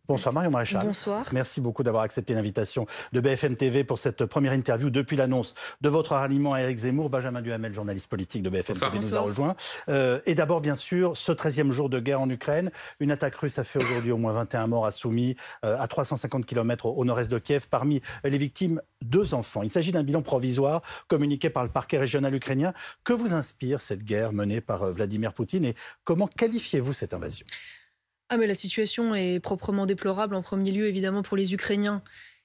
Bonsoir Marion Maréchal. Bonsoir. Merci beaucoup d'avoir accepté l'invitation de BFM TV pour cette première interview depuis l'annonce de votre ralliement à Éric Zemmour. Benjamin Duhamel, journaliste politique de BFM TV, nous a rejoint. Et d'abord, bien sûr, ce 13e jour de guerre en Ukraine. Une attaque russe a fait aujourd'hui au moins 21 morts à Soumy, à 350 km au nord-est de Kiev. Parmi les victimes, 2 enfants. Il s'agit d'un bilan provisoire communiqué par le parquet régional ukrainien. Que vous inspire cette guerre menée par Vladimir Poutine et comment qualifiez-vous cette invasion ? Ah mais la situation est proprement déplorable en premier lieu évidemment pour les Ukrainiens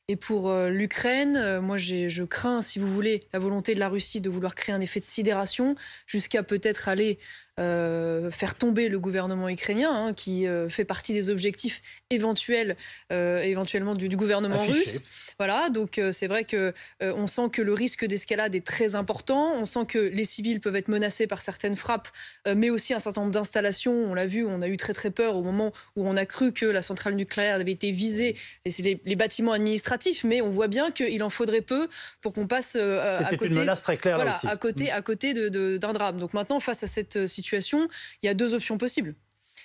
et pour l'Ukraine. Moi je crains, si vous voulez, la volonté de la Russie de vouloir créer un effet de sidération jusqu'à peut-être aller faire tomber le gouvernement ukrainien qui fait partie des objectifs éventuellement du gouvernement russe. Voilà, donc c'est vrai que on sent que le risque d'escalade est très important. On sent que les civils peuvent être menacés par certaines frappes, mais aussi un certain nombre d'installations. On l'a vu, on a eu très très peur au moment où on a cru que la centrale nucléaire avait été visée, les bâtiments administratifs, mais on voit bien qu'il en faudrait peu pour qu'on passe à côté. C'était une menace très claire là aussi. À côté d'un drame. Donc maintenant, face à cette situation, il y a 2 options possibles.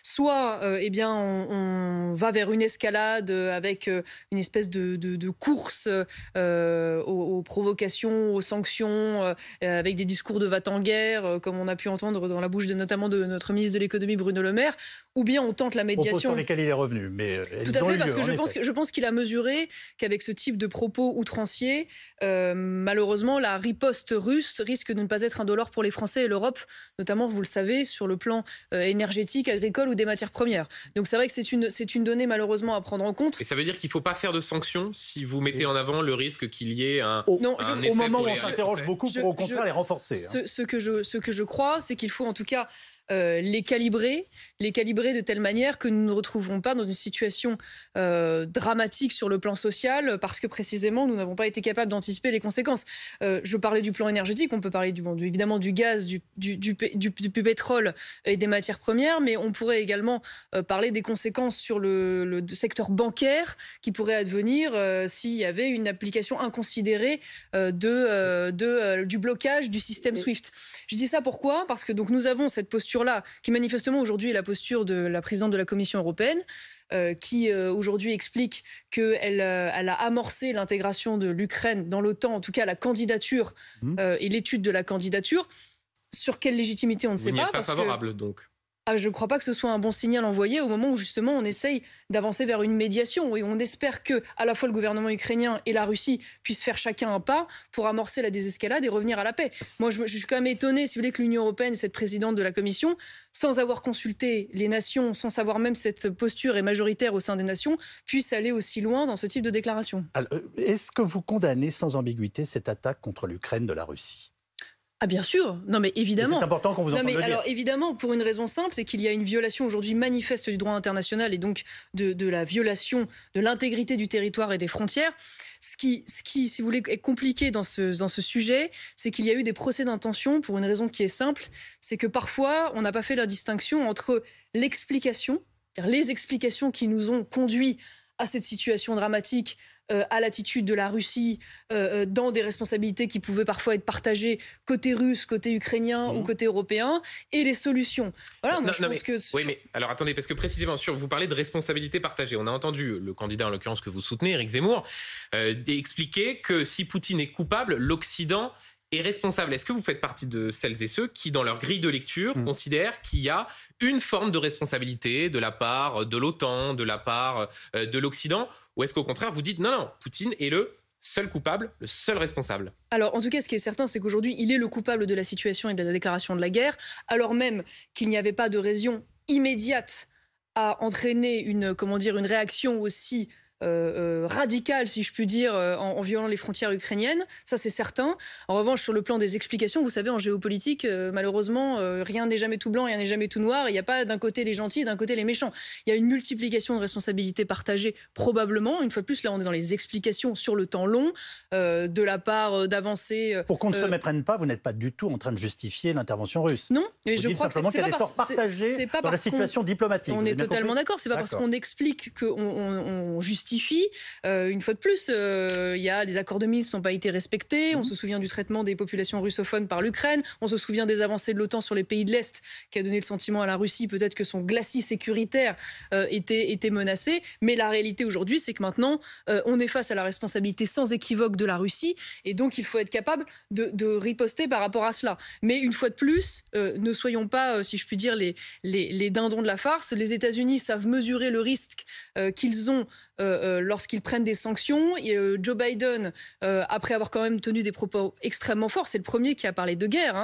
Soit on va vers une escalade avec une espèce de course aux provocations, aux sanctions, avec des discours de va-t-en-guerre, comme on a pu entendre dans la bouche notamment de notre ministre de l'économie Bruno Le Maire, ou bien on tente la médiation. Propos sur lesquels il est revenu. Mais tout à fait, parce que je pense qu'il a mesuré qu'avec ce type de propos outranciers, malheureusement, la riposte russe risque de ne pas être indolore pour les Français et l'Europe, notamment, vous le savez, sur le plan énergétique, agricole ou des matières premières. Donc c'est vrai que c'est une donnée malheureusement à prendre en compte. Et ça veut dire qu'il ne faut pas faire de sanctions si vous mettez en avant le risque qu'il y ait un effet au moment où on s'interroge beaucoup pour au contraire les renforcer. Ce que je crois, c'est qu'il faut en tout cas les calibrer de telle manière que nous ne nous retrouverons pas dans une situation dramatique sur le plan social parce que précisément nous n'avons pas été capables d'anticiper les conséquences. Je parlais du plan énergétique, on peut parler évidemment du gaz, du pétrole et des matières premières, mais on pourrait également parler des conséquences sur le secteur bancaire qui pourrait advenir s'il y avait une application inconsidérée du blocage du système SWIFT. Je dis ça pourquoi ? Parce que donc nous avons cette posture-là, qui manifestement aujourd'hui est la posture de la présidente de la Commission européenne, qui aujourd'hui explique qu'elle a amorcé l'intégration de l'Ukraine dans l'OTAN, en tout cas la candidature et l'étude de la candidature. Sur quelle légitimité, on ne sait pas. Vous n'y êtes pas favorable, donc. Je ne crois pas que ce soit un bon signal envoyé au moment où justement on essaye d'avancer vers une médiation et on espère que à la fois le gouvernement ukrainien et la Russie puissent faire chacun un pas pour amorcer la désescalade et revenir à la paix. Moi je suis quand même étonnée, si vous voulez, que l'Union européenne et cette présidente de la Commission, sans avoir consulté les nations, sans savoir même si cette posture est majoritaire au sein des nations, puisse aller aussi loin dans ce type de déclaration. Est-ce que vous condamnez sans ambiguïté cette attaque contre l'Ukraine de la Russie ? Ah bien sûr, non mais évidemment. C'est important qu'on vous entende le dire. Alors évidemment, pour une raison simple, c'est qu'il y a une violation aujourd'hui manifeste du droit international et donc de la violation de l'intégrité du territoire et des frontières. Ce qui, si vous voulez, est compliqué dans ce sujet, c'est qu'il y a eu des procès d'intention pour une raison qui est simple, c'est que parfois on n'a pas fait la distinction entre l'explication, c'est-à-dire les explications qui nous ont conduits à cette situation dramatique, à l'attitude de la Russie, dans des responsabilités qui pouvaient parfois être partagées côté russe, côté ukrainien ou côté européen, et les solutions. Voilà, moi je pense que... Oui, mais alors attendez, parce que précisément, vous parlez de responsabilité partagée. On a entendu le candidat, en l'occurrence, que vous soutenez, Éric Zemmour, expliquer que si Poutine est coupable, l'Occident est responsable. Est-ce que vous faites partie de celles et ceux qui, dans leur grille de lecture, considèrent qu'il y a une forme de responsabilité de la part de l'OTAN, de la part de l'Occident, ou est-ce qu'au contraire, vous dites non, Poutine est le seul coupable, le seul responsable? Alors, en tout cas, ce qui est certain, c'est qu'aujourd'hui, il est le coupable de la situation et de la déclaration de la guerre, alors même qu'il n'y avait pas de raison immédiate à entraîner une réaction aussi radicale, si je puis dire, en violant les frontières ukrainiennes. Ça, c'est certain. En revanche, sur le plan des explications, vous savez, en géopolitique, malheureusement, rien n'est jamais tout blanc, rien n'est jamais tout noir. Il n'y a pas d'un côté les gentils et d'un côté les méchants. Il y a une multiplication de responsabilités partagées, probablement. Une fois de plus, là, on est dans les explications sur le temps long, de la part d'avancées... Pour qu'on ne se méprenne pas, vous n'êtes pas du tout en train de justifier l'intervention russe. Non, mais vous je dites crois que simplement qu'il y a des torts partagés dans la situation diplomatique. On est totalement d'accord. C'est pas parce qu'on explique qu'on justifie justifie. Une fois de plus, il y a les accords de Minsk n'ont pas été respectés. On se souvient du traitement des populations russophones par l'Ukraine. On se souvient des avancées de l'OTAN sur les pays de l'Est, qui a donné le sentiment à la Russie peut-être que son glacis sécuritaire était menacé. Mais la réalité aujourd'hui, c'est que maintenant, on est face à la responsabilité sans équivoque de la Russie. Et donc, il faut être capable de riposter par rapport à cela. Mais une fois de plus, ne soyons pas, si je puis dire, les dindons de la farce. Les États-Unis savent mesurer le risque qu'ils ont lorsqu'ils prennent des sanctions. Et, Joe Biden, après avoir quand même tenu des propos extrêmement forts, c'est le premier qui a parlé de guerre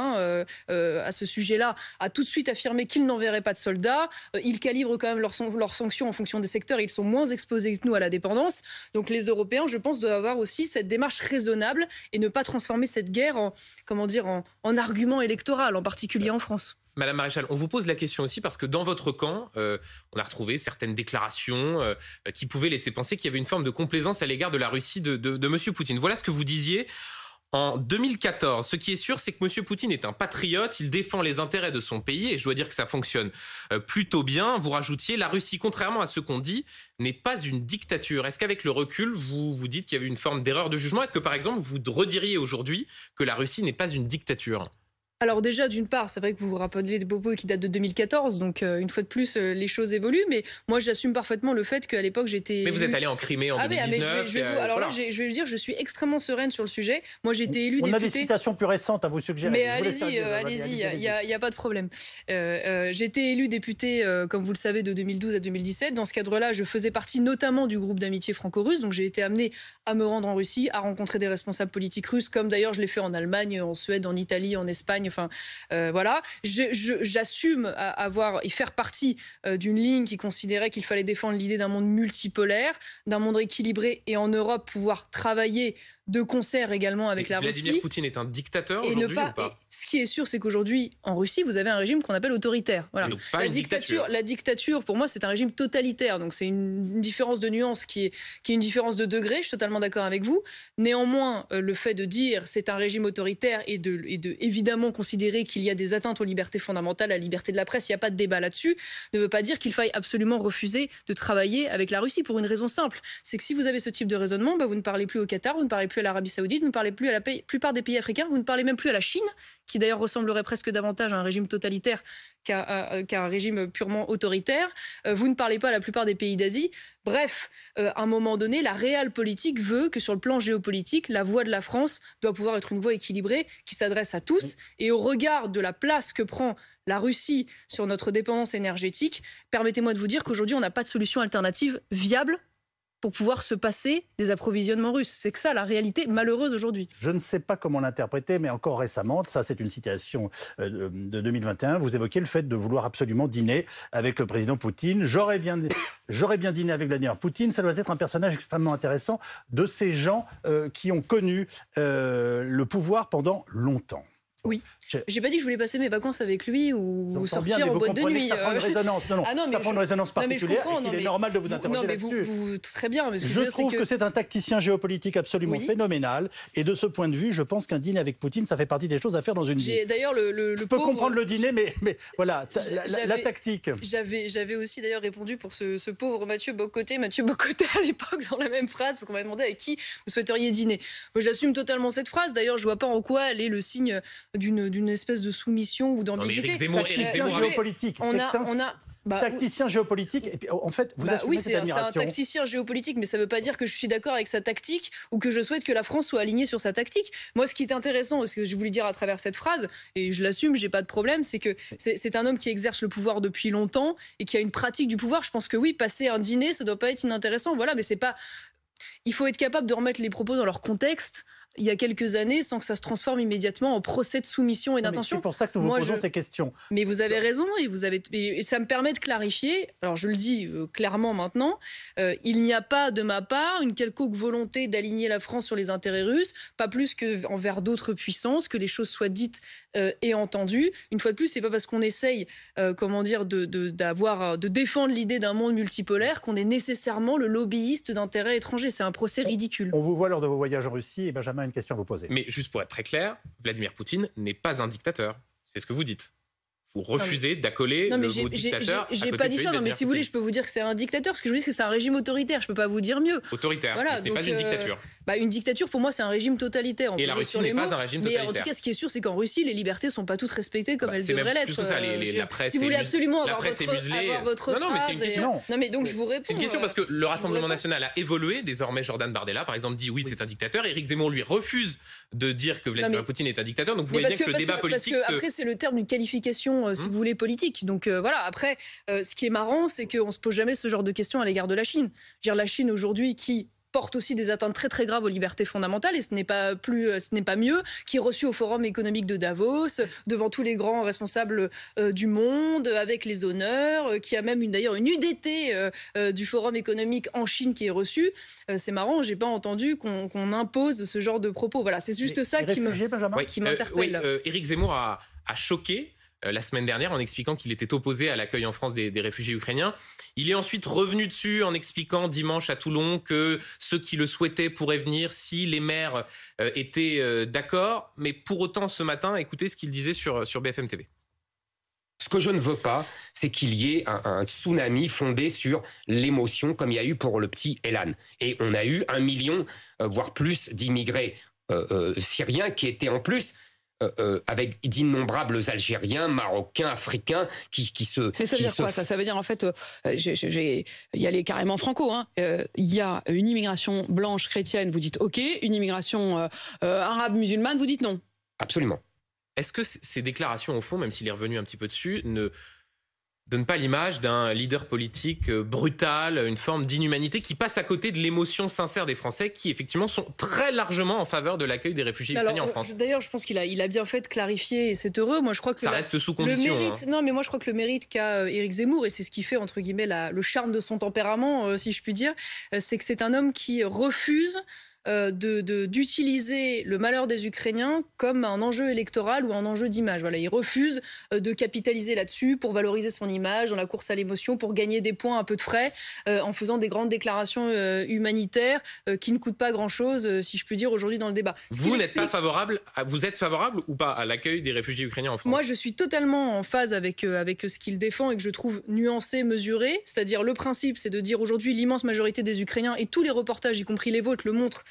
à ce sujet-là, a tout de suite affirmé qu'il n'enverrait pas de soldats. Ils calibrent quand même leurs sanctions en fonction des secteurs. Ils sont moins exposés que nous à la dépendance. Donc les Européens, je pense, doivent avoir aussi cette démarche raisonnable et ne pas transformer cette guerre en argument électoral, en particulier en France. Madame Maréchal, on vous pose la question aussi parce que dans votre camp, on a retrouvé certaines déclarations qui pouvaient laisser penser qu'il y avait une forme de complaisance à l'égard de la Russie de M. Poutine. Voilà ce que vous disiez en 2014. Ce qui est sûr, c'est que M. Poutine est un patriote, il défend les intérêts de son pays et je dois dire que ça fonctionne plutôt bien. Vous rajoutiez, la Russie, contrairement à ce qu'on dit, n'est pas une dictature. Est-ce qu'avec le recul, vous vous dites qu'il y avait une forme d'erreur de jugement? Est-ce que par exemple, vous rediriez aujourd'hui que la Russie n'est pas une dictature? Alors déjà, d'une part, c'est vrai que vous vous rappelez des propos qui datent de 2014, donc une fois de plus, les choses évoluent, mais moi j'assume parfaitement le fait qu'à l'époque j'étais... Mais vous êtes allé en Crimée en 2019. Alors là, je vais vous dire, je suis extrêmement sereine sur le sujet. Moi j'ai été élue députée... On a des citations plus récentes à vous suggérer. Mais allez-y, il n'y a pas de problème. J'ai été élue députée, comme vous le savez, de 2012 à 2017. Dans ce cadre-là, je faisais partie notamment du groupe d'amitié franco-russe, donc j'ai été amenée à me rendre en Russie, à rencontrer des responsables politiques russes, comme d'ailleurs je l'ai fait en Allemagne, en Suède, en Italie, en Espagne. Enfin, voilà. J'assume avoir et faire partie d'une ligne qui considérait qu'il fallait défendre l'idée d'un monde multipolaire, d'un monde équilibré et en Europe pouvoir travailler de concert également avec la Russie. Vladimir Poutine est un dictateur aujourd'hui ou pas? Ce qui est sûr, c'est qu'aujourd'hui, en Russie, vous avez un régime qu'on appelle autoritaire. Voilà. Donc pas La dictature, pour moi, c'est un régime totalitaire. Donc c'est une différence de nuance qui est une différence de degré. Je suis totalement d'accord avec vous. Néanmoins, le fait de dire c'est un régime autoritaire et de évidemment considérer qu'il y a des atteintes aux libertés fondamentales, à la liberté de la presse, il n'y a pas de débat là-dessus, ne veut pas dire qu'il faille absolument refuser de travailler avec la Russie pour une raison simple. C'est que si vous avez ce type de raisonnement, vous ne parlez plus au Qatar, vous ne parlez plus à l'Arabie Saoudite, vous ne parlez plus à la plupart des pays africains, vous ne parlez même plus à la Chine, qui d'ailleurs ressemblerait presque davantage à un régime totalitaire qu'à un régime purement autoritaire. Vous ne parlez pas à la plupart des pays d'Asie. Bref, à un moment donné, la réelle politique veut que sur le plan géopolitique, la voix de la France doit pouvoir être une voix équilibrée qui s'adresse à tous. Et au regard de la place que prend la Russie sur notre dépendance énergétique, permettez-moi de vous dire qu'aujourd'hui, on n'a pas de solution alternative viable pour pouvoir se passer des approvisionnements russes. C'est que ça, la réalité malheureuse aujourd'hui. Je ne sais pas comment l'interpréter, mais encore récemment, ça c'est une citation de 2021, vous évoquez le fait de vouloir absolument dîner avec le président Poutine. J'aurais bien dîné avec Vladimir Poutine, ça doit être un personnage extrêmement intéressant de ces gens qui ont connu le pouvoir pendant longtemps. Oui. J'ai pas dit que je voulais passer mes vacances avec lui ou sortir en boîte de nuit. Ça prend une résonance. Ça prend une résonance particulière et qu'il est normal de vous interroger là-dessus. Très bien. Mais je trouve que c'est un tacticien géopolitique absolument phénoménal. Et de ce point de vue, je pense qu'un dîner avec Poutine, ça fait partie des choses à faire dans une vie. D'ailleurs, je peux comprendre le dîner, mais voilà, la tactique. J'avais aussi d'ailleurs répondu pour ce pauvre Mathieu Bocoté à l'époque dans la même phrase, parce qu'on m'a demandé avec qui vous souhaiteriez dîner. J'assume totalement cette phrase. D'ailleurs, je vois pas en quoi elle est le signe d'une espèce de soumission ou d'ambiguïté. Tacticien géopolitique. Tacticien géopolitique. Et puis, en fait, vous assumez cette admiration. C'est un tacticien géopolitique, mais ça ne veut pas dire que je suis d'accord avec sa tactique ou que je souhaite que la France soit alignée sur sa tactique. Moi, ce qui est intéressant, ce que je voulais dire à travers cette phrase, et je l'assume, j'ai pas de problème, c'est que c'est un homme qui exerce le pouvoir depuis longtemps et qui a une pratique du pouvoir. Je pense que oui, passer un dîner, ça doit pas être inintéressant. Voilà, mais c'est pas. Il faut être capable de remettre les propos dans leur contexte. Il y a quelques années, sans que ça se transforme immédiatement en procès de soumission et d'intention. C'est pour ça que nous vous posons ces questions. Mais vous avez raison, et ça me permet de clarifier, alors je le dis clairement maintenant, il n'y a pas de ma part une quelconque volonté d'aligner la France sur les intérêts russes, pas plus qu'envers d'autres puissances, que les choses soient dites et entendues. Une fois de plus, c'est pas parce qu'on essaye de défendre l'idée d'un monde multipolaire qu'on est nécessairement le lobbyiste d'intérêts étrangers. C'est un procès ridicule. On vous voit lors de vos voyages en Russie, et Benjamin, une question à vous poser. Mais juste pour être très clair, Vladimir Poutine n'est pas un dictateur. C'est ce que vous dites. Vous refusez d'accoler le mot dictateur. J'ai pas dit ça, non, mais si vous voulez, je peux vous dire que c'est un dictateur. Ce que je vous dis, c'est que c'est un régime autoritaire. Je peux pas vous dire mieux. Autoritaire, voilà, ce n'est pas une dictature. Une dictature, pour moi, c'est un régime totalitaire. Et la Russie n'est pas un régime totalitaire. Mais en tout cas, ce qui est sûr, c'est qu'en Russie, les libertés sont pas toutes respectées comme elles devraient l'être. Plus que ça, la presse. Si vous voulez absolument avoir votre phrase. Non, mais c'est une question. Non, mais donc je vous réponds. C'est une question parce que le Rassemblement national a évolué. Désormais, Jordan Bardella, par exemple, dit oui, c'est un dictateur. Éric Zemmour lui refuse de dire que Vladimir Poutine est un dictateur. Donc vous voyez bien que le débat politique. Parce que après, c'est le terme d'une qualification, si vous voulez, politique. Donc voilà. Après, ce qui est marrant, c'est qu'on se pose jamais ce genre de questions à l'égard de la Chine. Je veux dire, la Chine aujourd'hui qui porte aussi des atteintes très très graves aux libertés fondamentales, et ce n'est pas mieux, qui est reçu au Forum économique de Davos, devant tous les grands responsables du monde, avec les honneurs, qui a même d'ailleurs une UDT du Forum économique en Chine qui est reçue. C'est marrant, j'ai pas entendu qu'on impose de ce genre de propos. Voilà, c'est juste ça qui m'interpelle. Éric Zemmour a choqué la semaine dernière en expliquant qu'il était opposé à l'accueil en France des réfugiés ukrainiens. Il est ensuite revenu dessus en expliquant dimanche à Toulon que ceux qui le souhaitaient pourraient venir si les maires étaient d'accord. Mais pour autant, ce matin, écoutez ce qu'il disait sur BFM TV. Ce que je ne veux pas, c'est qu'il y ait un tsunami fondé sur l'émotion, comme il y a eu pour le petit Elan. Et on a eu 1 million, voire plus, d'immigrés syriens qui étaient en plus... avec d'innombrables Algériens, Marocains, Africains qui se... Mais ça veut dire quoi ça veut dire en fait, il y a les carrément franco, il y a une immigration blanche chrétienne, vous dites ok, une immigration arabe musulmane, vous dites non. Absolument. Est-ce que ces déclarations, au fond, même s'il est revenu un petit peu dessus, ne donne pas l'image d'un leader politique brutal, une forme d'inhumanité qui passe à côté de l'émotion sincère des Français qui, effectivement, sont très largement en faveur de l'accueil des réfugiés ukrainiens en France? D'ailleurs, je pense qu'il a bien fait de clarifier et c'est heureux. Moi, je crois que ça reste sous condition. Non, mais moi, je crois que le mérite qu'a Éric Zemmour, et c'est ce qui fait, entre guillemets, le charme de son tempérament, si je puis dire, c'est que c'est un homme qui refuse d'utiliser le malheur des Ukrainiens comme un enjeu électoral ou un enjeu d'image. Voilà, il refuse de capitaliser là-dessus pour valoriser son image dans la course à l'émotion, pour gagner des points, un peu de frais, en faisant des grandes déclarations humanitaires qui ne coûtent pas grand-chose, si je puis dire, aujourd'hui dans le débat. Vous êtes favorable ou pas à l'accueil des réfugiés ukrainiens en France? Moi, je suis totalement en phase avec ce qu'il défend et que je trouve nuancé, mesuré. C'est-à-dire, le principe, c'est de dire aujourd'hui l'immense majorité des Ukrainiens, et tous les reportages, y compris les vôtres, le montrent,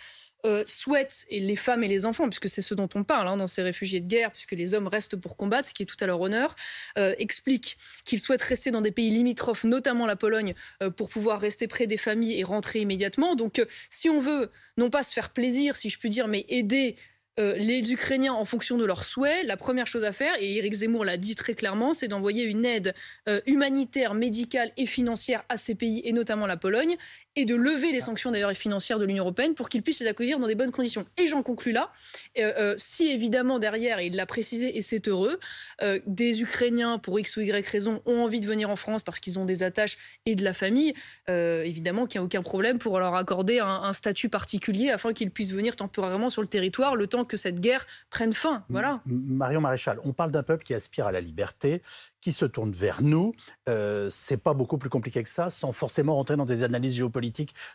souhaitent, et les femmes et les enfants, puisque c'est ce dont on parle dans ces réfugiés de guerre, puisque les hommes restent pour combattre, ce qui est tout à leur honneur, expliquent qu'ils souhaitent rester dans des pays limitrophes, notamment la Pologne, pour pouvoir rester près des familles et rentrer immédiatement. Donc si on veut, non pas se faire plaisir, si je puis dire, mais aider les Ukrainiens en fonction de leurs souhaits, la première chose à faire, et Éric Zemmour l'a dit très clairement, c'est d'envoyer une aide humanitaire, médicale et financière à ces pays, et notamment la Pologne, et de lever les sanctions d'ailleurs financières de l'Union européenne pour qu'ils puissent les accueillir dans des bonnes conditions. Et j'en conclus là, si évidemment derrière, et il l'a précisé et c'est heureux, des Ukrainiens pour X ou Y raison ont envie de venir en France parce qu'ils ont des attaches et de la famille, évidemment qu'il n'y a aucun problème pour leur accorder un statut particulier afin qu'ils puissent venir temporairement sur le territoire le temps que cette guerre prenne fin. Voilà. Marion Maréchal, on parle d'un peuple qui aspire à la liberté, qui se tourne vers nous. C'est pas beaucoup plus compliqué que ça, sans forcément rentrer dans des analyses géopolitiques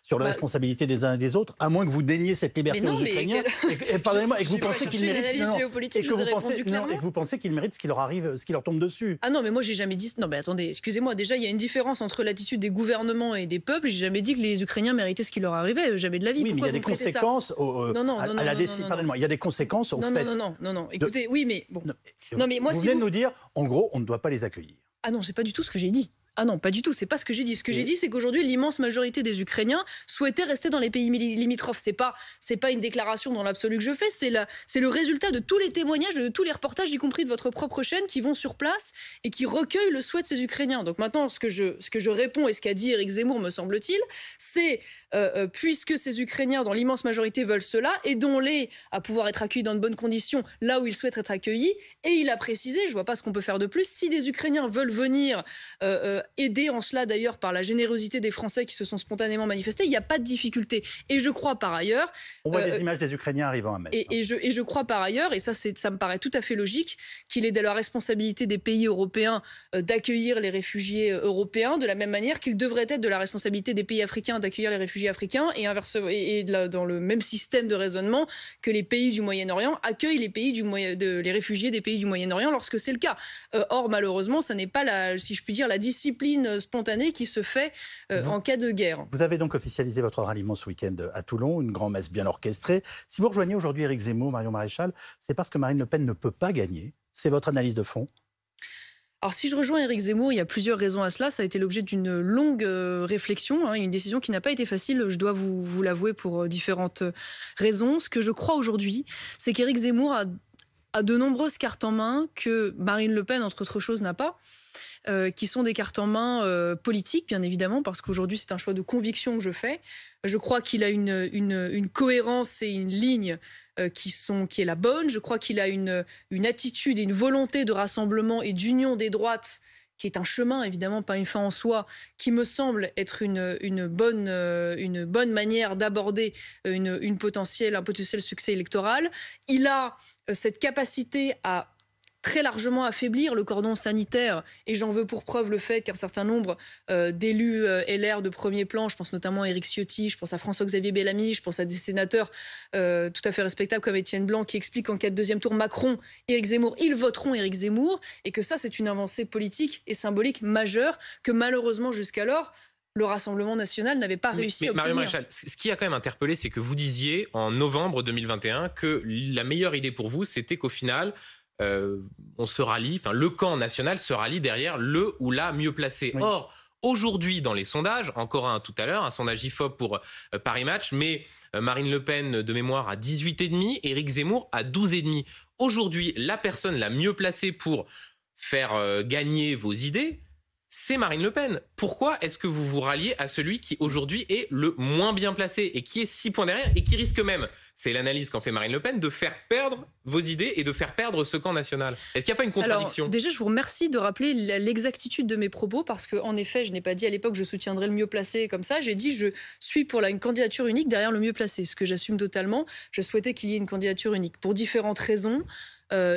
sur la responsabilité des uns et des autres, à moins que vous daigniez cette liberté aux Ukrainiens. Et pardonnez-moi, et que vous pensez qu'ils méritent et que vous pensez qu'ils méritent ce qui leur arrive, ce qui leur tombe dessus. Ah non, mais moi j'ai jamais dit. Non, mais attendez, excusez-moi. Déjà, il y a une différence entre l'attitude des gouvernements et des peuples. J'ai jamais dit que les Ukrainiens méritaient ce qui leur arrivait. Jamais de la vie. Oui, mais il y a des conséquences à la décision. Pardonnez-moi, il y a des conséquences au fait. Non. Écoutez, oui, mais bon. Non, mais moi, vous venez de nous dire, en gros, on ne doit pas les accueillir. Ah non, c'est pas du tout ce que j'ai dit. Ah non, pas du tout, c'est pas ce que j'ai dit. Ce que j'ai dit, c'est qu'aujourd'hui, l'immense majorité des Ukrainiens souhaitaient rester dans les pays limitrophes. C'est pas une déclaration dans l'absolu que je fais, c'est le résultat de tous les témoignages, de tous les reportages, y compris de votre propre chaîne, qui vont sur place et qui recueillent le souhait de ces Ukrainiens. Donc maintenant, ce que je réponds et ce qu'a dit Éric Zemmour, me semble-t-il, c'est puisque ces Ukrainiens, dans l'immense majorité, veulent cela, aidons-les à pouvoir être accueillis dans de bonnes conditions là où ils souhaitent être accueillis. Et il a précisé, je vois pas ce qu'on peut faire de plus, si des Ukrainiens veulent venir aidé en cela d'ailleurs par la générosité des Français qui se sont spontanément manifestés. Il n'y a pas de difficulté. Et je crois par ailleurs... On voit des images des Ukrainiens arrivant à Metz. Et je crois par ailleurs, et ça me paraît tout à fait logique, qu'il est de la responsabilité des pays européens d'accueillir les réfugiés européens, de la même manière qu'il devrait être de la responsabilité des pays africains d'accueillir les réfugiés africains, et dans le même système de raisonnement que les pays du Moyen-Orient accueillent les réfugiés des pays du Moyen-Orient lorsque c'est le cas. Or, malheureusement, ça n'est pas, si je puis dire, la discipline spontanée qui se fait en cas de guerre. Vous avez donc officialisé votre ralliement ce week-end à Toulon, une grande messe bien orchestrée. Si vous rejoignez aujourd'hui Éric Zemmour, Marion Maréchal, c'est parce que Marine Le Pen ne peut pas gagner. C'est votre analyse de fond? Alors si je rejoins Éric Zemmour, il y a plusieurs raisons à cela. Ça a été l'objet d'une longue réflexion, une décision qui n'a pas été facile, je dois vous l'avouer, pour différentes raisons. Ce que je crois aujourd'hui, c'est qu'Éric Zemmour a de nombreuses cartes en main que Marine Le Pen, entre autres choses, n'a pas. Qui sont des cartes en main politiques, bien évidemment, parce qu'aujourd'hui, c'est un choix de conviction que je fais. Je crois qu'il a une cohérence et une ligne qui est la bonne. Je crois qu'il a une attitude et une volonté de rassemblement et d'union des droites, qui est un chemin, évidemment, pas une fin en soi, qui me semble être une bonne manière d'aborder un potentiel succès électoral. Il a cette capacité à très largement affaiblir le cordon sanitaire, et j'en veux pour preuve le fait qu'un certain nombre d'élus LR de premier plan, je pense notamment à Éric Ciotti, je pense à François-Xavier Bellamy, je pense à des sénateurs tout à fait respectables comme Étienne Blanc, qui expliquent qu'en cas de deuxième tour, Macron, Éric Zemmour, ils voteront Éric Zemmour, et que ça, c'est une avancée politique et symbolique majeure que malheureusement jusqu'alors, le Rassemblement national n'avait pas réussi à obtenir. Marion Maréchal, ce qui a quand même interpellé, c'est que vous disiez en novembre 2021 que la meilleure idée pour vous, c'était qu'au final, on se rallie, le camp national se rallie derrière le ou la mieux placé. Oui. Or, aujourd'hui, dans les sondages, encore un tout à l'heure, un sondage IFOP pour Paris Match, mais Marine Le Pen de mémoire à 18,5, Éric Zemmour à 12,5. Aujourd'hui, la personne la mieux placée pour faire gagner vos idées, c'est Marine Le Pen. Pourquoi est-ce que vous vous ralliez à celui qui aujourd'hui est le moins bien placé et qui est 6 points derrière et qui risque même, c'est l'analyse qu'en fait Marine Le Pen, de faire perdre vos idées et de faire perdre ce camp national? Est-ce qu'il n'y a pas une contradiction? Alors, déjà, je vous remercie de rappeler l'exactitude de mes propos, parce qu'en effet, je n'ai pas dit à l'époque je soutiendrai le mieux placé comme ça. J'ai dit je suis pour une candidature unique derrière le mieux placé, ce que j'assume totalement. Je souhaitais qu'il y ait une candidature unique pour différentes raisons.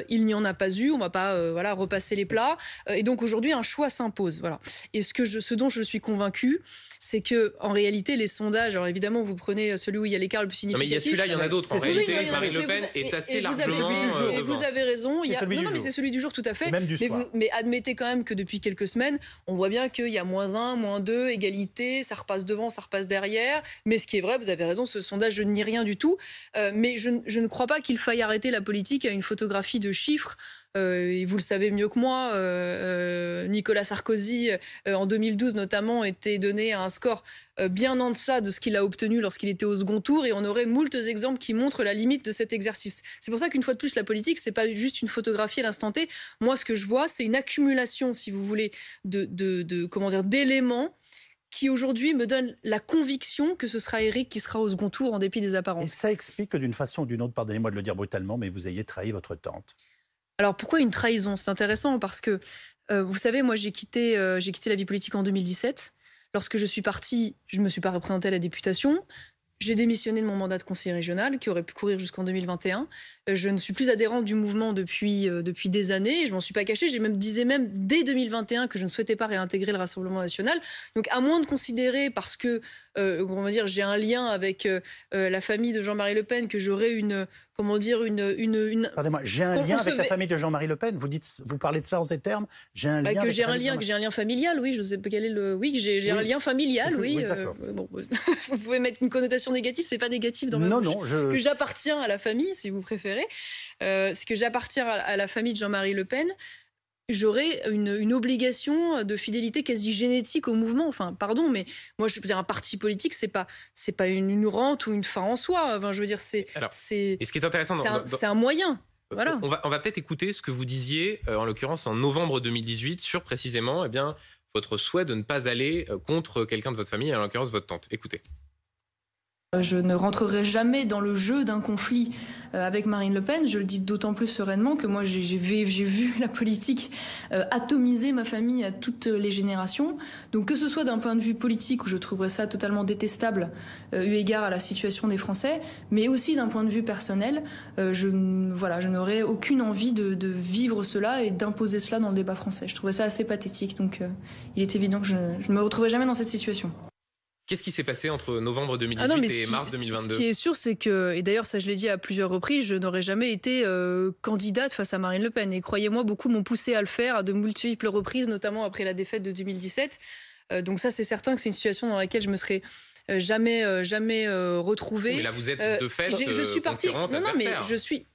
Il n'y en a pas eu, on ne va pas repasser les plats. Et donc aujourd'hui, un choix s'impose. Voilà. Et ce dont je suis convaincue, c'est qu'en réalité, les sondages, alors évidemment, vous prenez celui où il y a l'écart le plus significatif. Non, mais il y a celui-là, il y en a d'autres. En réalité, Marine Le Pen est assez largement devant. Vous avez raison. Non, mais c'est celui du jour, tout à fait. Même du soir. Mais admettez quand même que depuis quelques semaines, on voit bien qu'il y a -1, -2, égalité, ça repasse devant, ça repasse derrière. Mais ce qui est vrai, vous avez raison, ce sondage, je n'y rien du tout. Mais je ne crois pas qu'il faille arrêter la politique à une photographie de chiffres. Et vous le savez mieux que moi, Nicolas Sarkozy, en 2012 notamment, était donné à un score bien en deçà de ce qu'il a obtenu lorsqu'il était au second tour, et on aurait moultes exemples qui montrent la limite de cet exercice. C'est pour ça qu'une fois de plus, la politique, c'est pas juste une photographie à l'instant T. Moi, ce que je vois, c'est une accumulation, si vous voulez, d'éléments qui aujourd'hui me donne la conviction que ce sera Éric qui sera au second tour en dépit des apparences. Et ça explique que d'une façon ou d'une autre, pardonnez-moi de le dire brutalement, mais vous ayez trahi votre tante. Alors pourquoi une trahison? C'est intéressant parce que, vous savez, moi j'ai quitté la vie politique en 2017. Lorsque je suis partie, je ne me suis pas représentée à la députation. J'ai démissionné de mon mandat de conseiller régional qui aurait pu courir jusqu'en 2021. Je ne suis plus adhérente du mouvement depuis des années et je m'en suis pas cachée. Disais même dès 2021 que je ne souhaitais pas réintégrer le Rassemblement national. Donc à moins de considérer, parce que j'ai un lien avec la famille de Jean-Marie Le Pen, que j'aurais Pardonnez-moi, j'ai un lien avec la famille de Jean-Marie Le Pen. Vous parlez de ça en ces termes? J'ai un lien. Que j'ai un lien familial, oui. Je sais pas quel est le. Oui, j'ai un lien familial, oui. Bon, vous pouvez mettre une connotation négative, c'est pas négatif dans ma bouche. Que j'appartiens à la famille, si vous préférez. C'est que j'appartiens à la famille de Jean-Marie Le Pen. J'aurais une obligation de fidélité quasi génétique au mouvement. Enfin, pardon, mais moi, je veux dire, un parti politique, c'est pas une rente ou une fin en soi. Enfin, je veux dire, c'est et ce qui est intéressant, c'est un moyen. Voilà. On va peut-être écouter ce que vous disiez, en l'occurrence en novembre 2018, sur précisément votre souhait de ne pas aller contre quelqu'un de votre famille, en l'occurrence votre tante. Écoutez. Je ne rentrerai jamais dans le jeu d'un conflit avec Marine Le Pen. Je le dis d'autant plus sereinement que moi, j'ai vu la politique atomiser ma famille à toutes les générations. Donc que ce soit d'un point de vue politique, où je trouverais ça totalement détestable, eu égard à la situation des Français, mais aussi d'un point de vue personnel, je n'aurais aucune envie de vivre cela et d'imposer cela dans le débat français. Je trouvais ça assez pathétique. Donc il est évident que je ne me retrouverai jamais dans cette situation. Qu'est-ce qui s'est passé entre novembre 2018 et mars 2022 Ce qui est sûr, c'est que, et d'ailleurs ça je l'ai dit à plusieurs reprises, je n'aurais jamais été candidate face à Marine Le Pen. Et croyez-moi, beaucoup m'ont poussé à le faire à de multiples reprises, notamment après la défaite de 2017. Donc ça, c'est certain que c'est une situation dans laquelle je me serais jamais retrouvée. Mais là, vous êtes de fait je suis partie. Non, mais je suis.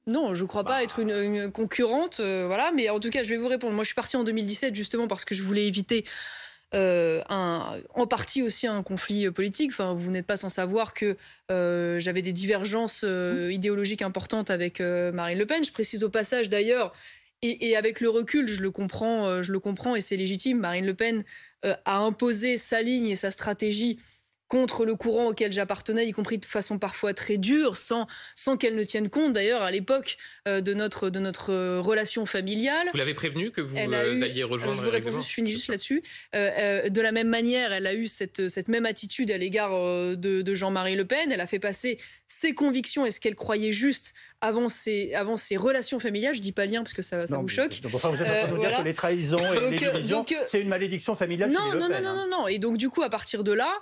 Non, je ne crois pas être une concurrente, voilà. Mais en tout cas, je vais vous répondre. Moi, je suis partie en 2017 justement parce que je voulais éviter en partie aussi un conflit politique. Enfin, vous n'êtes pas sans savoir que j'avais des divergences idéologiques importantes avec Marine Le Pen. Je précise au passage d'ailleurs, et avec le recul, je le comprends et c'est légitime. Marine Le Pen a imposé sa ligne et sa stratégie contre le courant auquel j'appartenais, y compris de façon parfois très dure, sans qu'elle ne tienne compte d'ailleurs à l'époque de notre relation familiale. Vous l'avez prévenu que vous alliez rejoindre je finis juste là-dessus. De la même manière, elle a eu cette même attitude à l'égard de Jean-Marie Le Pen. Elle a fait passer ses convictions et ce qu'elle croyait juste avant ses relations familiales. Je dis pas lien parce que ça vous choque. Donc, enfin, vous êtes en train de dire que les trahisons et les divisions, c'est une malédiction familiale chez les Le Pen. Non. Et donc du coup, à partir de là,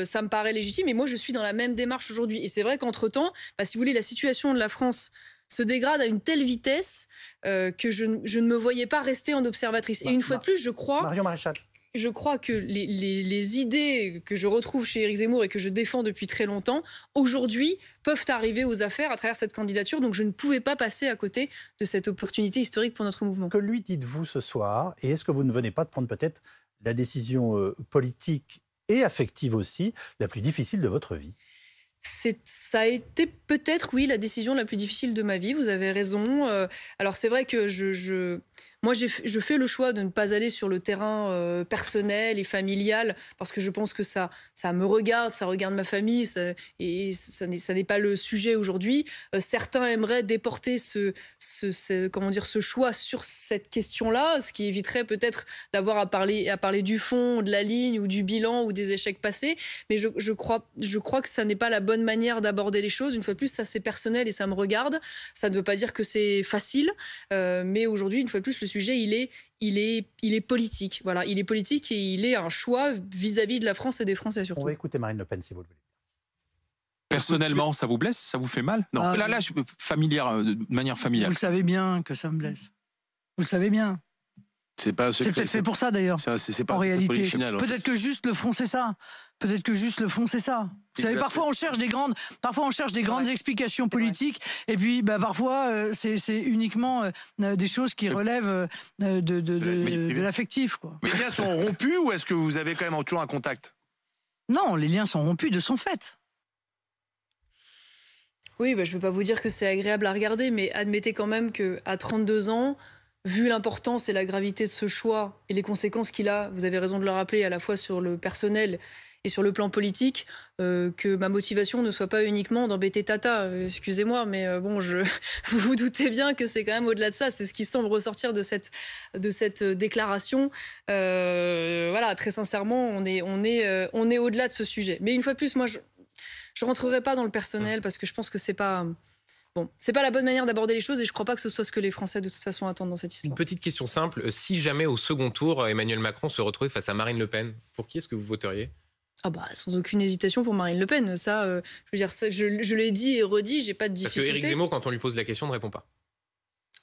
ça me paraît légitime. Et moi, je suis dans la même démarche aujourd'hui. Et c'est vrai qu'entre-temps, si vous voulez, la situation de la France se dégrade à une telle vitesse que je ne me voyais pas rester en observatrice. Et une fois de plus, je crois... Marion Maréchal. Je crois que les idées que je retrouve chez Éric Zemmour et que je défends depuis très longtemps, aujourd'hui, peuvent arriver aux affaires à travers cette candidature. Donc je ne pouvais pas passer à côté de cette opportunité historique pour notre mouvement. Que lui dites-vous ce soir? Et est-ce que vous ne venez pas de prendre peut-être la décision politique et affective aussi la plus difficile de votre vie? Ça a été peut-être, oui, la décision la plus difficile de ma vie. Vous avez raison. Alors c'est vrai que moi, je fais le choix de ne pas aller sur le terrain personnel et familial parce que je pense que ça me regarde, ça regarde ma famille et ça n'est pas le sujet aujourd'hui. Certains aimeraient déporter ce choix sur cette question-là, ce qui éviterait peut-être d'avoir à parler du fond, de la ligne ou du bilan ou des échecs passés. Mais je crois que ça n'est pas la bonne manière d'aborder les choses. Une fois de plus, ça c'est personnel et ça me regarde. Ça ne veut pas dire que c'est facile, mais aujourd'hui, une fois de plus, le sujet, il est politique. Voilà, il est politique et il est un choix vis-à-vis de la France et des Français surtout. On va écouter Marine Le Pen si vous le voulez. Personnellement, ça vous blesse? Ça vous fait mal? Non, là, de manière familiale. Vous le savez bien que ça me blesse. Vous le savez bien. C'est peut-être fait pour ça d'ailleurs. C'est pas en réalité. hein. Peut-être que juste le fond, c'est ça. Peut-être que juste le fond, c'est ça. Vous savez, parfois on cherche des grandes explications politiques, et puis parfois c'est uniquement des choses qui relèvent de l'affectif, quoi. Mais les liens sont rompus ou est-ce que vous avez quand même toujours un contact? Non, les liens sont rompus de son fait. Oui, je ne vais pas vous dire que c'est agréable à regarder, mais admettez quand même qu'à 32 ans, vu l'importance et la gravité de ce choix et les conséquences qu'il a, vous avez raison de le rappeler, à la fois sur le personnel et sur le plan politique, que ma motivation ne soit pas uniquement d'embêter Tata. Excusez-moi, mais vous vous doutez bien que c'est quand même au-delà de ça. C'est ce qui semble ressortir de cette déclaration. Voilà, très sincèrement, on est au-delà de ce sujet. Mais une fois de plus, moi, je rentrerai pas dans le personnel parce que je pense que c'est pas la bonne manière d'aborder les choses et je crois pas que ce soit ce que les Français de toute façon attendent dans cette histoire. Une petite question simple, si jamais au second tour Emmanuel Macron se retrouvait face à Marine Le Pen, pour qui est-ce que vous voteriez? Sans aucune hésitation pour Marine Le Pen. Ça, je veux dire, je l'ai dit et redit, j'ai pas de difficulté. Parce que Éric Zemmour, quand on lui pose la question, ne répond pas.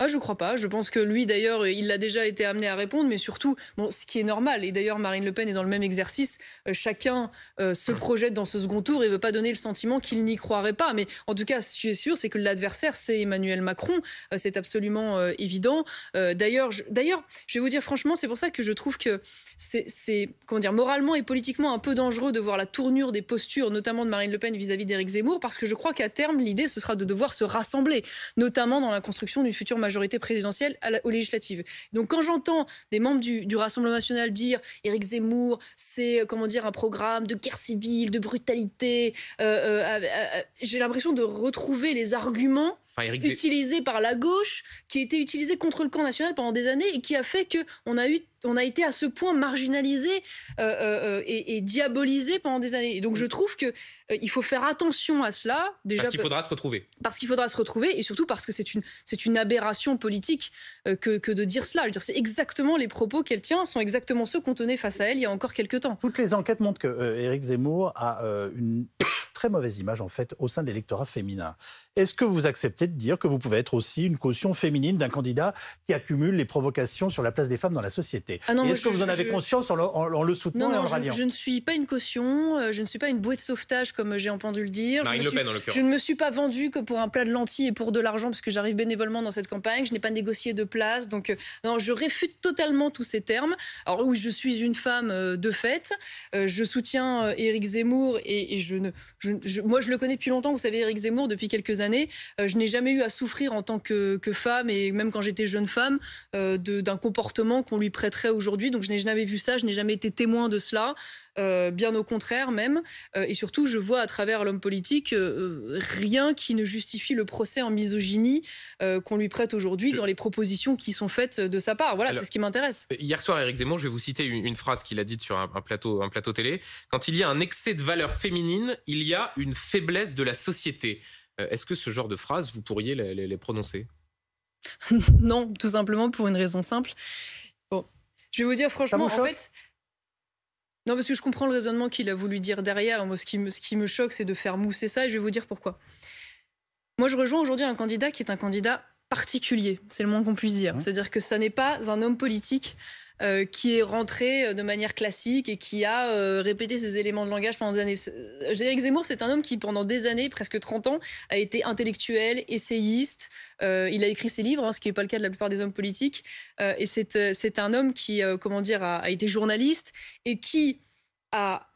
Je crois pas. Je pense que lui, d'ailleurs, il a déjà été amené à répondre, mais surtout, ce qui est normal, et d'ailleurs Marine Le Pen est dans le même exercice, chacun se projette dans ce second tour et veut pas donner le sentiment qu'il n'y croirait pas. Mais en tout cas, ce qui est sûr, c'est que l'adversaire, c'est Emmanuel Macron. C'est absolument évident. D'ailleurs, je vais vous dire franchement, c'est pour ça que je trouve que c'est moralement et politiquement un peu dangereux de voir la tournure des postures, notamment de Marine Le Pen vis-à-vis d'Éric Zemmour, parce que je crois qu'à terme, l'idée, ce sera de devoir se rassembler, notamment dans la construction d'une future majorité présidentielle aux législatives. Donc quand j'entends des membres du Rassemblement national dire Éric Zemmour, c'est un programme de guerre civile, de brutalité, j'ai l'impression de retrouver les arguments utilisés par la gauche, qui étaient utilisés contre le camp national pendant des années et qui a fait qu'on a été à ce point marginalisé et diabolisé pendant des années. Et donc je trouve qu'il faut faire attention à cela. Déjà, parce qu'il faudra se retrouver. Parce qu'il faudra se retrouver et surtout parce que c'est une aberration politique que de dire cela. Je veux dire, c'est exactement les propos qu'elle tient, sont exactement ceux qu'on tenait face à elle il y a encore quelques temps. Toutes les enquêtes montrent que Éric Zemmour a une très mauvaise image en fait au sein de l'électorat féminin. Est-ce que vous acceptez de dire que vous pouvez être aussi une caution féminine d'un candidat qui accumule les provocations sur la place des femmes dans la société? Est-ce que vous en avez conscience en le soutenant et en le ralliant? Je ne suis pas une caution, je ne suis pas une bouée de sauvetage comme j'ai entendu le dire. Marine Le Pen, en l'occurrence. Je ne me suis pas vendue que pour un plat de lentilles et pour de l'argent parce que j'arrive bénévolement dans cette campagne. Je n'ai pas négocié de place. Donc, non, je réfute totalement tous ces termes. Alors oui, je suis une femme de fait. Je soutiens Éric Zemmour et moi, je le connais depuis longtemps. Vous savez, Éric Zemmour, depuis quelques années, je n'ai jamais eu à souffrir en tant que femme et même quand j'étais jeune femme d'un comportement qu'on lui prêterait aujourd'hui. Donc, je n'ai jamais vu ça. Je n'ai jamais été témoin de cela. Bien au contraire même. Et surtout, je vois à travers l'homme politique rien qui ne justifie le procès en misogynie qu'on lui prête aujourd'hui dans les propositions qui sont faites de sa part. Voilà, c'est ce qui m'intéresse. Hier soir, Éric Zemmour, je vais vous citer une phrase qu'il a dite sur un plateau télé. Quand il y a un excès de valeur féminine, il y a une faiblesse de la société. Est-ce que ce genre de phrases, vous pourriez les prononcer? Non, tout simplement pour une raison simple. Bon, je vais vous dire franchement, en fait... Non, parce que je comprends le raisonnement qu'il a voulu dire derrière. Moi, ce qui me choque, c'est de faire mousser ça. Et je vais vous dire pourquoi. Moi, je rejoins aujourd'hui un candidat qui est un candidat particulier. C'est le moins qu'on puisse dire. C'est-à-dire que ça n'est pas un homme politique qui est rentré de manière classique et qui a répété ses éléments de langage pendant des années. Éric Zemmour, c'est un homme qui, pendant des années, presque 30 ans, a été intellectuel, essayiste. Il a écrit ses livres, ce qui n'est pas le cas de la plupart des hommes politiques. Et c'est un homme qui, a été journaliste et qui a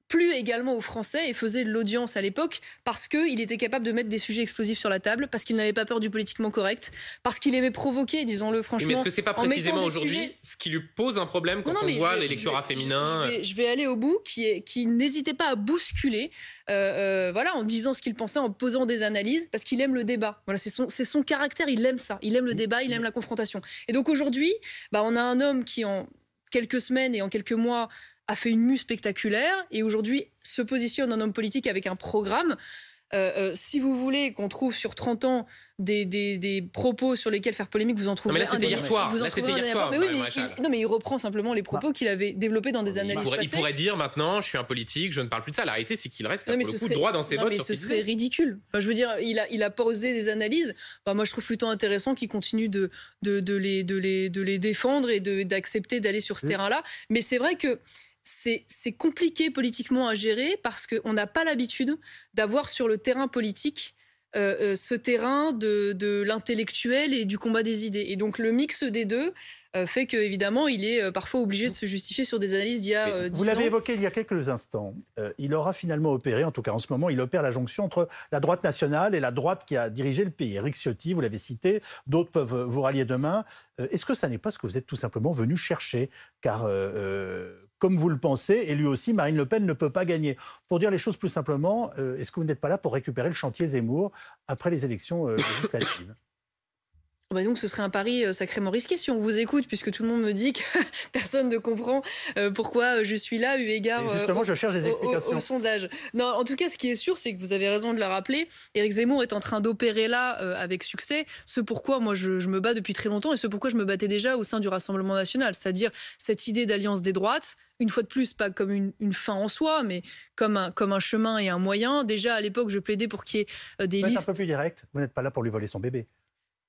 plu également aux Français et faisait de l'audience à l'époque parce qu'il était capable de mettre des sujets explosifs sur la table, parce qu'il n'avait pas peur du politiquement correct, parce qu'il aimait provoquer, disons-le franchement. Mais est-ce que c'est pas précisément aujourd'hui ce qui lui pose un problème quand on voit l'électorat féminin? Je vais aller au bout, qui n'hésitait pas à bousculer, en disant ce qu'il pensait, en posant des analyses, parce qu'il aime le débat. Voilà, c'est son caractère, il aime ça, il aime le débat, il aime la confrontation. Et donc aujourd'hui, on a un homme qui en quelques semaines et en quelques mois a fait une mue spectaculaire et aujourd'hui se positionne en homme politique avec un programme. Si vous voulez qu'on trouve sur 30 ans des propos sur lesquels faire polémique, vous en trouverez. Non, mais là, c'était hier soir. Mais il reprend simplement les propos qu'il avait développés dans des analyses passées. Il pourrait dire maintenant, je suis un politique, je ne parle plus de ça. La réalité, c'est qu'il reste pour le coup droit dans ses bottes. Mais ce serait ridicule. Enfin, je veux dire, il a posé des analyses. Moi, je trouve plutôt intéressant qu'il continue de les défendre et d'accepter d'aller sur ce terrain-là. Mais c'est vrai que c'est compliqué politiquement à gérer parce qu'on n'a pas l'habitude d'avoir sur le terrain politique ce terrain de l'intellectuel et du combat des idées. Et donc le mix des deux fait qu'évidemment, il est parfois obligé de se justifier sur des analyses d'il y a 10 ans. Vous l'avez évoqué il y a quelques instants. Il aura finalement opéré, en tout cas en ce moment, il opère la jonction entre la droite nationale et la droite qui a dirigé le pays. Éric Ciotti, vous l'avez cité, d'autres peuvent vous rallier demain. Est-ce que ça n'est pas ce que vous êtes tout simplement venu chercher? Car comme vous le pensez, et lui aussi, Marine Le Pen ne peut pas gagner. Pour dire les choses plus simplement, est-ce que vous n'êtes pas là pour récupérer le chantier Zemmour après les élections législatives? Donc ce serait un pari sacrément risqué si on vous écoute, puisque tout le monde me dit que personne ne comprend pourquoi je suis là, eu égard je cherche des explications. Au sondage. Non, en tout cas, ce qui est sûr, c'est que vous avez raison de le rappeler. Éric Zemmour est en train d'opérer là avec succès ce pourquoi moi je me bats depuis très longtemps et ce pourquoi je me battais déjà au sein du Rassemblement national, c'est-à-dire cette idée d'alliance des droites. Une fois de plus, pas comme une fin en soi, mais comme un chemin et un moyen. Déjà, à l'époque, je plaidais pour qu'il y ait des listes... un peu plus direct, vous n'êtes pas là pour lui voler son bébé.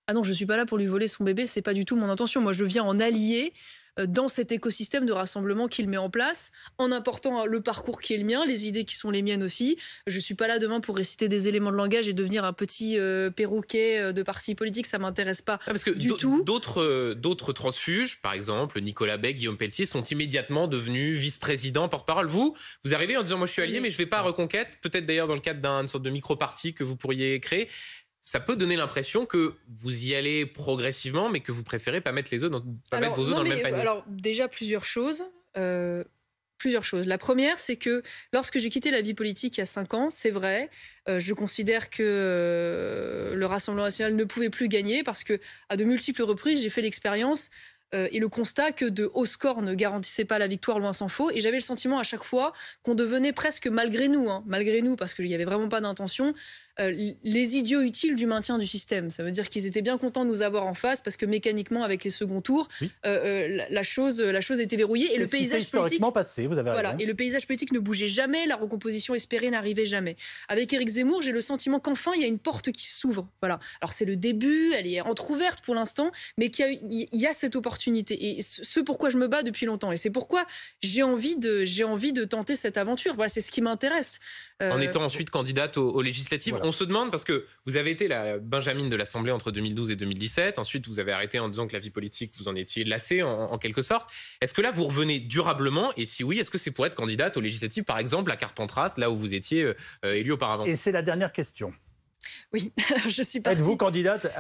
Ah non, je ne suis pas là pour lui voler son bébé, c'est pas du tout mon intention. Moi, je viens en allier dans cet écosystème de rassemblement qu'il met en place, en apportant le parcours qui est le mien, les idées qui sont les miennes aussi. Je ne suis pas là demain pour réciter des éléments de langage et devenir un petit perroquet de parti politique, ça ne m'intéresse pas du tout. D'autres transfuges, par exemple Nicolas Beck, Guillaume Pelletier, sont immédiatement devenus vice-présidents, porte-parole. Vous arrivez en disant « moi je suis allié, mais je ne vais pas à Reconquête », peut-être d'ailleurs dans le cadre d'une sorte de micro-parti que vous pourriez créer. ça peut donner l'impression que vous y allez progressivement, mais que vous préférez pas mettre mettre vos œufs dans le même panier. Alors déjà plusieurs choses. La première, c'est que lorsque j'ai quitté la vie politique il y a 5 ans, c'est vrai, je considère que le Rassemblement national ne pouvait plus gagner parce que à de multiples reprises, j'ai fait l'expérience et le constat que de hauts scores ne garantissaient pas la victoire, loin s'en faut. Et j'avais le sentiment à chaque fois qu'on devenait presque malgré nous, parce qu'il n'y avait vraiment pas d'intention, les idiots utiles du maintien du système. Ça veut dire qu'ils étaient bien contents de nous avoir en face parce que mécaniquement, avec les seconds tours, la chose était verrouillée et le paysage politique passé, vous avez raison. Et le paysage politique ne bougeait jamais, la recomposition espérée n'arrivait jamais. Avec Éric Zemmour, j'ai le sentiment qu'enfin il y a une porte qui s'ouvre. Voilà. Alors c'est le début, elle est entrouverte pour l'instant, mais il y a cette opportunité et ce pourquoi je me bats depuis longtemps et c'est pourquoi j'ai envie de tenter cette aventure. Voilà, c'est ce qui m'intéresse. En étant ensuite candidate aux législatives, on se demande, parce que vous avez été la Benjamine de l'Assemblée entre 2012 et 2017, ensuite vous avez arrêté en disant que la vie politique, vous en étiez lassée en quelque sorte. Est-ce que là vous revenez durablement, et si oui, est-ce que c'est pour être candidate aux législatives, par exemple à Carpentras, là où vous étiez élue auparavant? Et c'est la dernière question. Oui, je suis partie. Êtes-vous candidate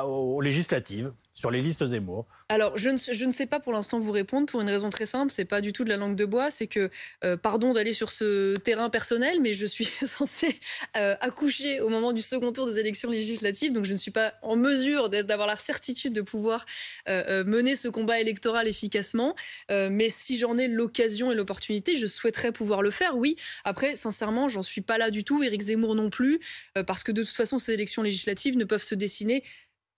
aux législatives sur les listes Zemmour? Alors, je ne sais pas pour l'instant vous répondre pour une raison très simple. C'est pas du tout de la langue de bois. C'est que, pardon d'aller sur ce terrain personnel, mais je suis censée accoucher au moment du second tour des élections législatives. Donc, je ne suis pas en mesure d'avoir la certitude de pouvoir mener ce combat électoral efficacement. Mais si j'en ai l'occasion et l'opportunité, je souhaiterais pouvoir le faire, oui. Après, sincèrement, j'en suis pas là du tout. Éric Zemmour non plus. Parce que de toute façon, ces élections législatives ne peuvent se dessiner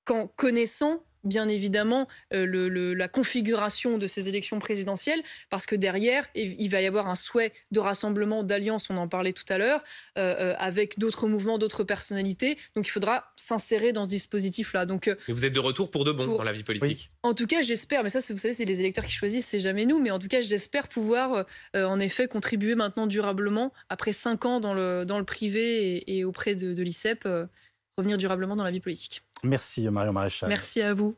qu'en connaissant bien évidemment la configuration de ces élections présidentielles, parce que derrière, il va y avoir un souhait de rassemblement, d'alliance, on en parlait tout à l'heure, avec d'autres mouvements, d'autres personnalités. Donc il faudra s'insérer dans ce dispositif-là. Donc, mais vous êtes de retour pour de bon dans la vie politique. Oui. En tout cas, j'espère, mais ça, vous savez, c'est les électeurs qui choisissent, c'est jamais nous, mais en tout cas, j'espère pouvoir en effet contribuer maintenant durablement, après 5 ans dans le privé et auprès de l'ICEP, revenir durablement dans la vie politique. Merci Marion Maréchal. Merci à vous.